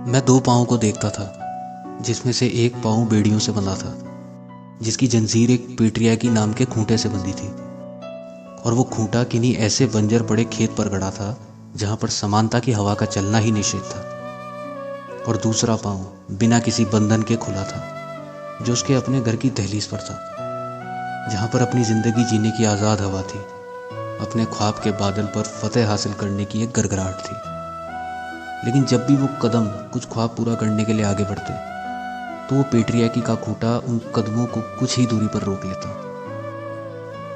मैं दो पाँवों को देखता था, जिसमें से एक पाँव बेड़ियों से बंधा था, जिसकी जंजीर एक पेट्रियाकी नाम के खूंटे से बंधी थी, और वो खूंटा किन्हीं ऐसे बंजर पड़े खेत पर गड़ा था जहाँ पर समानता की हवा का चलना ही निषेध था। और दूसरा पाँव बिना किसी बंधन के खुला था, जो उसके अपने घर की दहलीज पर था, जहाँ पर अपनी ज़िंदगी जीने की आज़ाद हवा थी, अपने ख्वाब के बादल पर फतेह हासिल करने की एक गड़गड़ाहट थी। लेकिन जब भी वो कदम कुछ ख्वाब पूरा करने के लिए आगे बढ़ते, तो वो पेट्रियाकी का खूंटा उन कदमों को कुछ ही दूरी पर रोक लेता,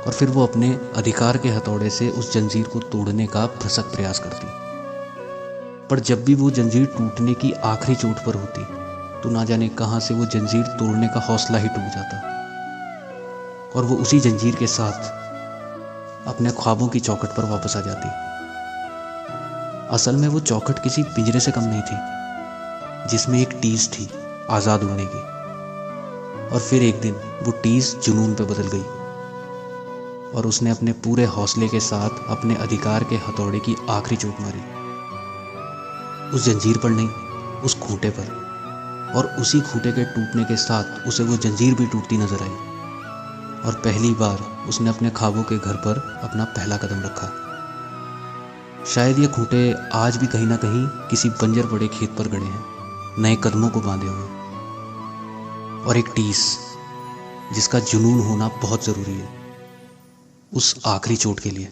और फिर वो अपने अधिकार के हथौड़े से उस जंजीर को तोड़ने का भ्रसक प्रयास करती। पर जब भी वो जंजीर टूटने की आखिरी चोट पर होती, तो ना जाने कहाँ से वो जंजीर तोड़ने का हौसला ही टूट जाता, और वो उसी जंजीर के साथ अपने ख्वाबों की चौखट पर वापस आ जाती। असल में वो चौखट किसी पिंजरे से कम नहीं थी, जिसमें एक टीस थी आज़ाद उड़ने की। और फिर एक दिन वो टीस जुनून पे बदल गई, और उसने अपने पूरे हौसले के साथ अपने अधिकार के हथौड़े की आखिरी चोट मारी, उस जंजीर पर नहीं, उस खूंटे पर। और उसी खूंटे के टूटने के साथ उसे वो जंजीर भी टूटती नजर आई, और पहली बार उसने अपने ख्वाबों के घर पर अपना पहला कदम रखा। शायद ये खूंटे आज भी कहीं ना कहीं किसी बंजर पड़े खेत पर गड़े हैं, नए कदमों को बांधे हुए। और एक टीस जिसका जुनून होना बहुत ज़रूरी है उस आखिरी चोट के लिए।